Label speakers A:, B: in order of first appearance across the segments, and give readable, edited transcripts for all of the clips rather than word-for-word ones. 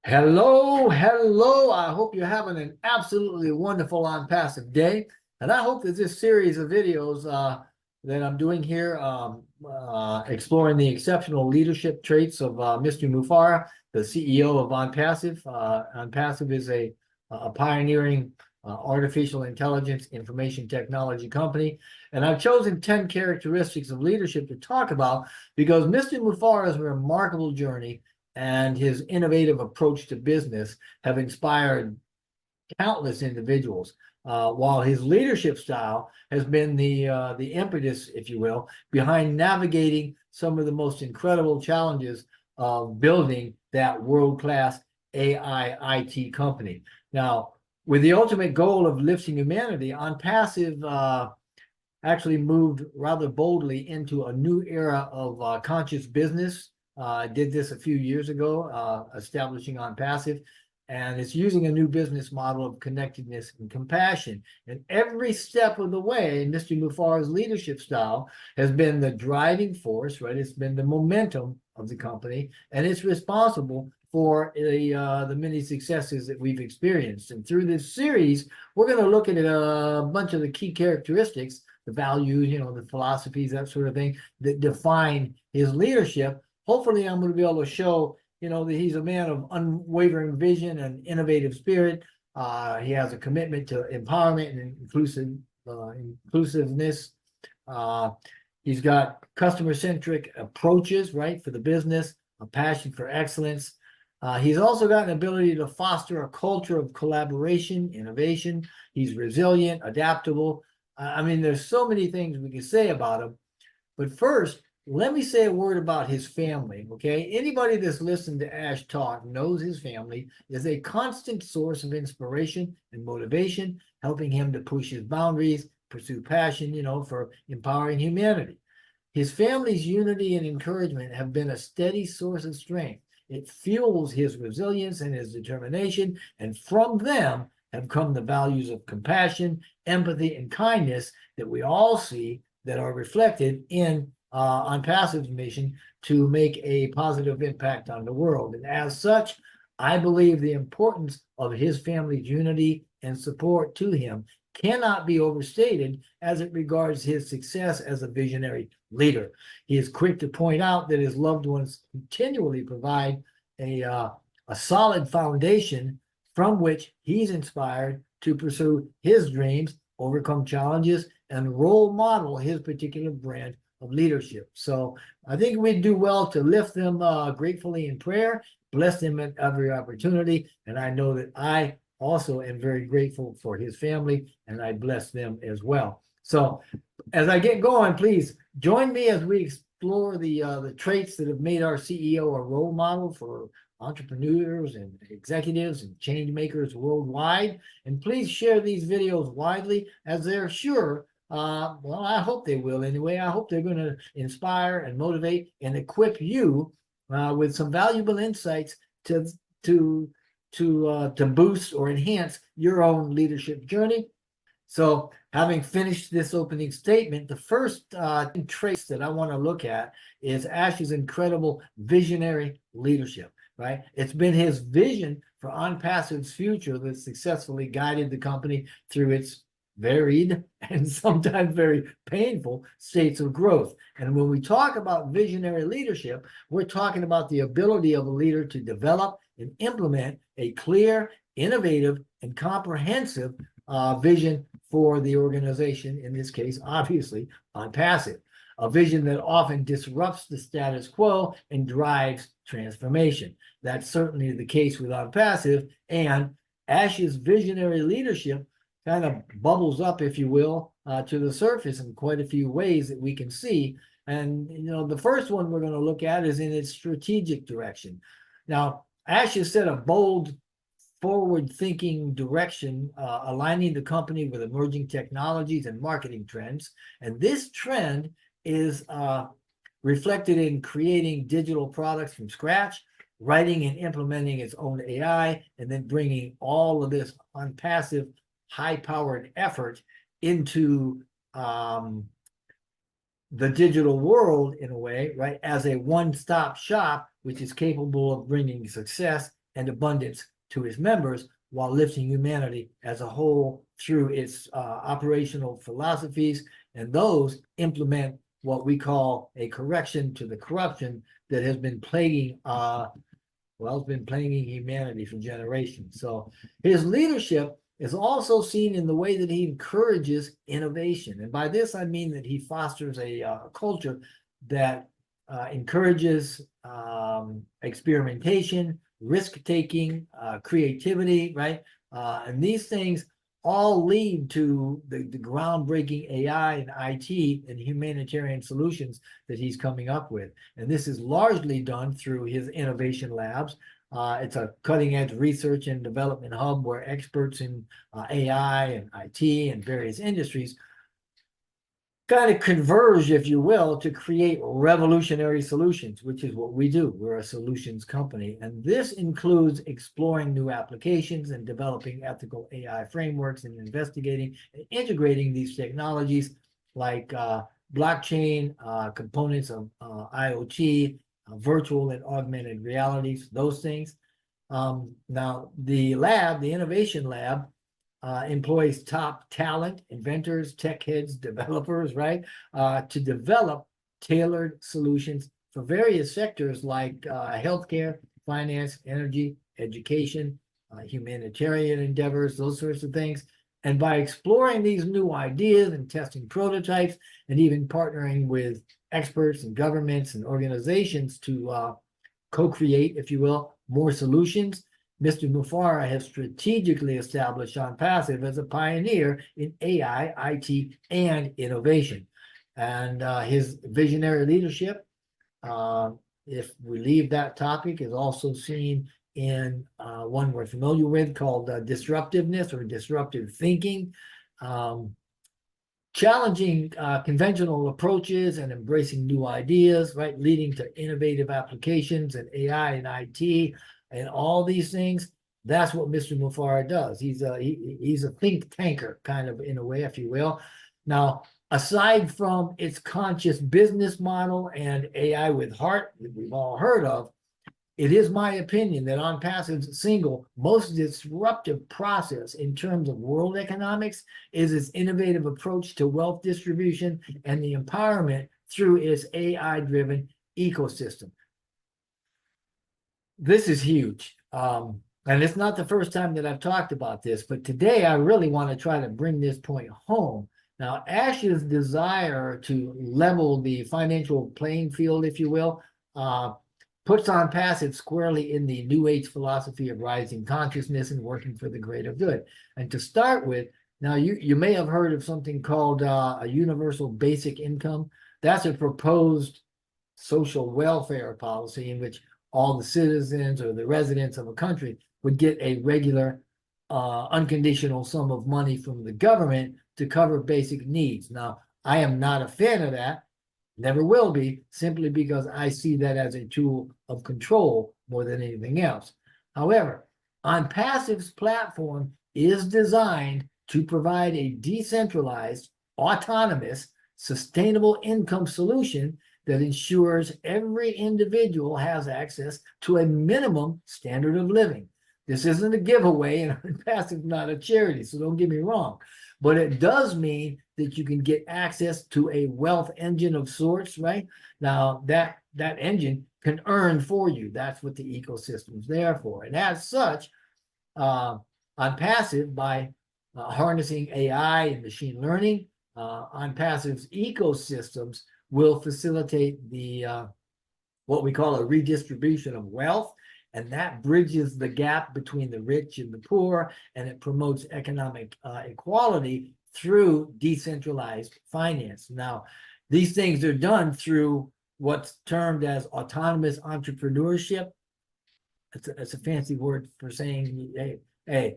A: Hello, hello. I hope you're having an absolutely wonderful Onpassive day. And I hope that this series of videos that I'm doing here, exploring the exceptional leadership traits of Mr. Mufareh, the CEO of Onpassive. Onpassive is a pioneering artificial intelligence information technology company. And I've chosen 10 characteristics of leadership to talk about because Mr. Mufareh's remarkable journey and his innovative approach to business have inspired countless individuals. While his leadership style has been the impetus, if you will, behind navigating some of the most incredible challenges of building that world-class AI IT company. Now, with the ultimate goal of lifting humanity, Onpassive actually moved rather boldly into a new era of conscious business. Did this a few years ago, establishing Onpassive, and it's using a new business model of connectedness and compassion. And every step of the way, Mr. Mufareh's leadership style has been the driving force, right? It's been the momentum of the company, and it's responsible for the many successes that we've experienced. And through this series, we're going to look at a bunch of the key characteristics, the values, the philosophies, that sort of thing, that define his leadership. Hopefully, I'm going to be able to show, that he's a man of unwavering vision and innovative spirit. He has a commitment to empowerment and inclusiveness. He's got customer-centric approaches, right, for the business, a passion for excellence. He's also got an ability to foster a culture of collaboration, innovation. He's resilient, adaptable. I mean, there's so many things we can say about him. But first, let me say a word about his family, okay? Anybody that's listened to Ash talk knows his family is a constant source of inspiration and motivation, helping him to push his boundaries, pursue passion, for empowering humanity. His family's unity and encouragement have been a steady source of strength. It fuels his resilience and his determination, and from them have come the values of compassion, empathy, and kindness that we all see that are reflected in Onpassive's mission to make a positive impact on the world. And as such, I believe the importance of his family's unity and support to him cannot be overstated as it regards his success as a visionary leader. He is quick to point out that his loved ones continually provide a solid foundation from which he's inspired to pursue his dreams, overcome challenges, and role model his particular brand of leadership. So I think we do well to lift them gratefully in prayer, bless them at every opportunity. And I know that I also am very grateful for his family, and I bless them as well. So as I get going, please join me as we explore the traits that have made our CEO a role model for entrepreneurs and executives and change makers worldwide. And please share these videos widely, as they're sure well, I hope they will anyway. I hope they're going to inspire and motivate and equip you with some valuable insights to boost or enhance your own leadership journey. So, having finished this opening statement, the first traits that I want to look at is Ash's incredible visionary leadership, right? It's been his vision for Onpassive's future that successfully guided the company through its varied and sometimes very painful states of growth. And when we talk about visionary leadership, we're talking about the ability of a leader to develop and implement a clear, innovative, and comprehensive vision for the organization, in this case, obviously, Onpassive, a vision that often disrupts the status quo and drives transformation. That's certainly the case with Onpassive, and Ash's visionary leadership kind of bubbles up, if you will, to the surface in quite a few ways that we can see. And, the first one we're going to look at is in its strategic direction. Now, Ash has set a bold, forward-thinking direction, aligning the company with emerging technologies and marketing trends. And this trend is reflected in creating digital products from scratch, writing and implementing its own AI, and then bringing all of this Onpassive high-powered effort into the digital world in a way, right, as a one-stop shop, which is capable of bringing success and abundance to its members, while lifting humanity as a whole through its operational philosophies, and those implement what we call a correction to the corruption that has been plaguing it's been plaguing humanity for generations. So his leadership is also seen in the way that he encourages innovation. And by this, I mean that he fosters a culture that encourages experimentation, risk-taking, creativity, right? And these things all lead to the groundbreaking AI and IT and humanitarian solutions that he's coming up with. And this is largely done through his innovation labs. It's a cutting-edge research and development hub where experts in AI and IT and various industries kind of converge, if you will, to create revolutionary solutions, which is what we do. We're a solutions company. And this includes exploring new applications and developing ethical AI frameworks and investigating and integrating these technologies like blockchain, components of IoT, virtual and augmented realities, those things. Now, the innovation lab, employs top talent, inventors, tech heads, developers, right, to develop tailored solutions for various sectors like healthcare, finance, energy, education, humanitarian endeavors, those sorts of things. And by exploring these new ideas and testing prototypes and even partnering with experts and governments and organizations to co-create, if you will, more solutions, Mr. Mufareh has strategically established Onpassive as a pioneer in AI, IT, and innovation. And his visionary leadership, if we leave that topic, is also seen in one we're familiar with called disruptiveness or disruptive thinking. Challenging conventional approaches and embracing new ideas, right, leading to innovative applications in AI and IT, and all these things. That's what Mr. Mufareh does. He's a think tanker, kind of, in a way, if you will. Now, aside from its conscious business model and AI with heart that we've all heard of, it is my opinion that Onpassive's single most disruptive process in terms of world economics is its innovative approach to wealth distribution and the empowerment through its AI-driven ecosystem. This is huge. And it's not the first time that I've talked about this, but today I really want to try to bring this point home. Now, Ash's desire to level the financial playing field, if you will, puts Onpassive squarely in the New Age philosophy of rising consciousness and working for the greater good. And to start with, now you may have heard of something called a universal basic income. That's a proposed social welfare policy in which all the citizens or the residents of a country would get a regular unconditional sum of money from the government to cover basic needs. Now, I am not a fan of that, never will be, simply because I see that as a tool of control more than anything else. However, Onpassive's platform is designed to provide a decentralized, autonomous, sustainable income solution that ensures every individual has access to a minimum standard of living. This isn't a giveaway, and Onpassive is not a charity, so don't get me wrong. But it does mean that you can get access to a wealth engine of sorts, right? Now, that engine can earn for you. That's what the ecosystem is there for. And as such, Onpassive, by harnessing AI and machine learning, Onpassive's ecosystems will facilitate the what we call a redistribution of wealth, and that bridges the gap between the rich and the poor, and it promotes economic equality through decentralized finance. Now, these things are done through what's termed as autonomous entrepreneurship. It's a fancy word for saying, hey,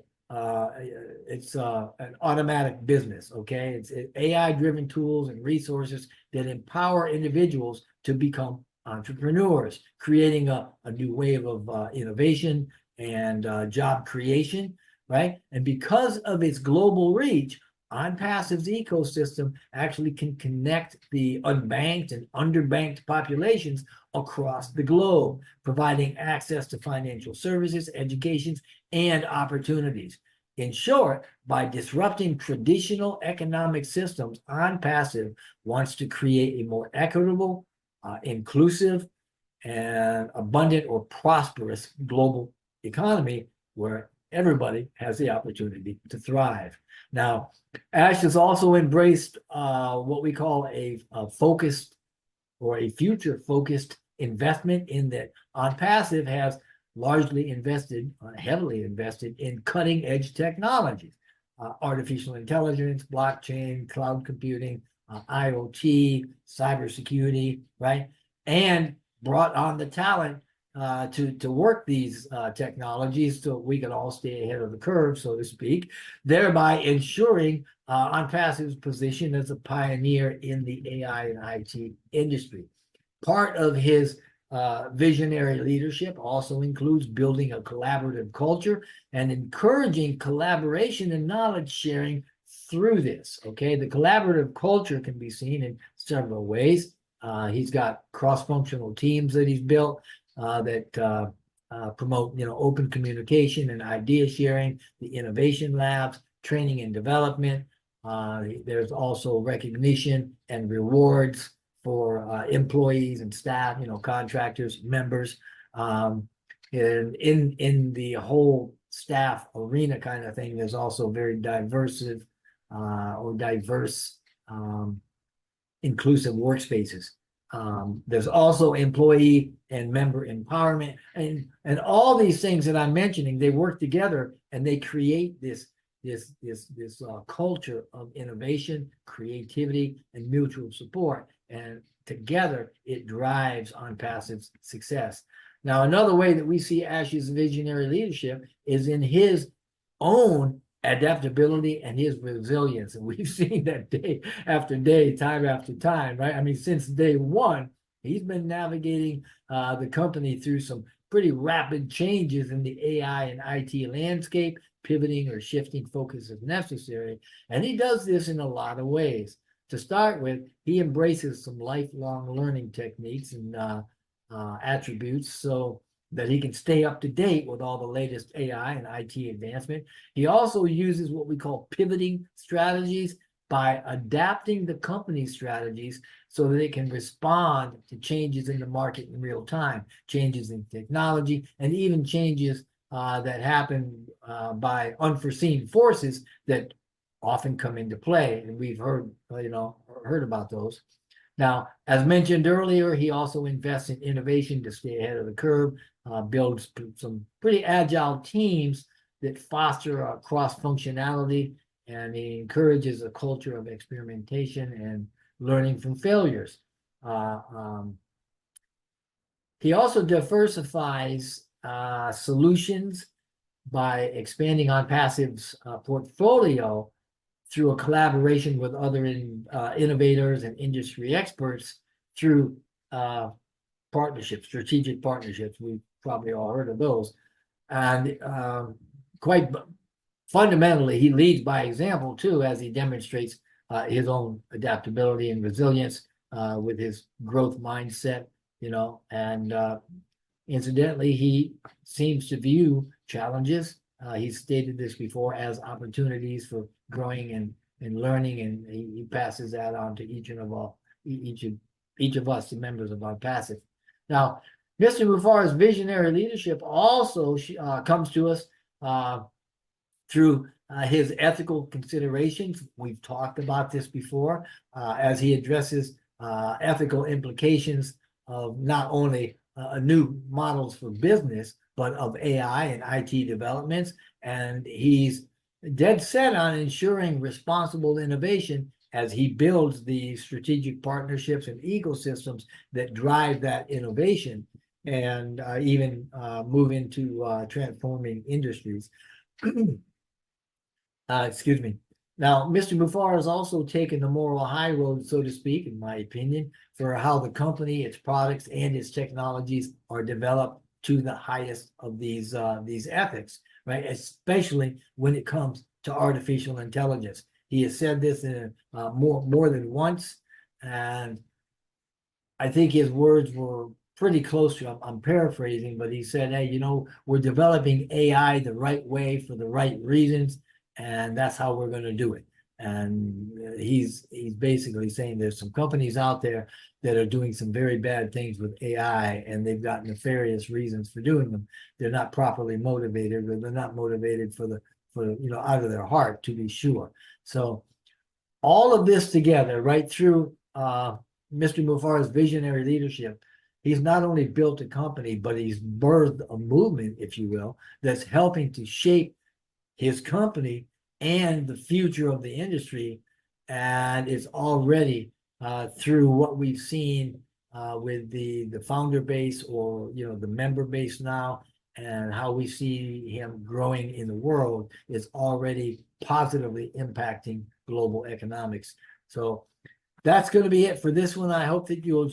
A: it's an automatic business, okay? It's AI-driven tools and resources that empower individuals to become entrepreneurs, creating a new wave of innovation and job creation, right? And because of its global reach, Onpassive's ecosystem actually can connect the unbanked and underbanked populations across the globe, providing access to financial services, education, and opportunities. In short, by disrupting traditional economic systems, Onpassive wants to create a more equitable, inclusive, and abundant or prosperous global economy where everybody has the opportunity to thrive. Now, Ash has also embraced what we call a focused or a future-focused investment, in that Onpassive has largely invested, heavily invested in cutting-edge technologies, artificial intelligence, blockchain, cloud computing, IoT, cybersecurity, right? And brought on the talent to work these technologies so we can all stay ahead of the curve, so to speak, thereby ensuring Onpassive's position as a pioneer in the AI and IT industry. Part of his visionary leadership also includes building a collaborative culture and encouraging collaboration and knowledge sharing through this. Okay, the collaborative culture can be seen in several ways. He's got cross-functional teams that he's built that promote, open communication and idea sharing, the innovation labs, training and development. There's also recognition and rewards for employees and staff, contractors, members. And in the whole staff arena kind of thing, there's also very diverse inclusive workspaces. There's also employee and member empowerment, and all these things that I'm mentioning, they work together and they create this culture of innovation, creativity, and mutual support. And together, it drives Onpassive's success. Now, another way that we see Ash's visionary leadership is in his own adaptability and his resilience. And we've seen that day after day, time after time, right? I mean, since day one, he's been navigating the company through some pretty rapid changes in the AI and IT landscape, pivoting or shifting focus as necessary. And he does this in a lot of ways. To start with, he embraces some lifelong learning techniques and attributes so that he can stay up to date with all the latest AI and IT advancement. He also uses what we call pivoting strategies by adapting the company's strategies so that it can respond to changes in the market in real time, changes in technology, and even changes that happen by unforeseen forces that often come into play. And we've heard about those. Now, as mentioned earlier, he also invests in innovation to stay ahead of the curve, builds some pretty agile teams that foster cross-functionality, and he encourages a culture of experimentation and learning from failures. He also diversifies solutions by expanding Onpassive's portfolio through a collaboration with other innovators and industry experts through partnerships, strategic partnerships. We've probably all heard of those. And quite fundamentally, he leads by example too, as he demonstrates his own adaptability and resilience with his growth mindset, and incidentally, he seems to view challenges, he's stated this before, as opportunities for growing and learning, and he passes that on to each of us, the members of Onpassive. Now, Mr. Mufareh's visionary leadership also comes to us through his ethical considerations. We've talked about this before, as he addresses ethical implications of not only new models for business, but of AI and IT developments. And he's dead set on ensuring responsible innovation as he builds the strategic partnerships and ecosystems that drive that innovation and even move into transforming industries. Excuse me. Now, Mr. Mufareh has also taken the moral high road, so to speak, in my opinion, for how the company, its products, and its technologies are developed to the highest of these ethics, right? Especially when it comes to artificial intelligence. He has said this in more than once, and I think his words were pretty close to, I'm paraphrasing, but he said, hey, we're developing AI the right way for the right reasons, and that's how we're going to do it. And he's basically saying there's some companies out there that are doing some very bad things with AI, and they've got nefarious reasons for doing them. They're not properly motivated, or they're not motivated for out of their heart, to be sure. So all of this together, right through Mr. Mufareh's visionary leadership, he's not only built a company, but he's birthed a movement, if you will, that's helping to shape his company and the future of the industry. And it's already through what we've seen with the founder base, or the member base now, and how we see him growing in the world, is already positively impacting global economics. So that's going to be it for this one. I hope that you'll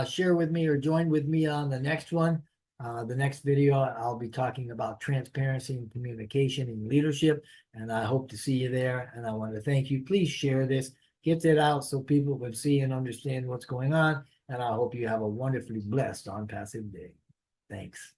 A: share with me or join with me on the next one. The next video, I'll be talking about transparency and communication in leadership, and I hope to see you there. And I want to thank you. Please share this, get it out so people can see and understand what's going on. And I hope you have a wonderfully blessed Onpassive day. Thanks.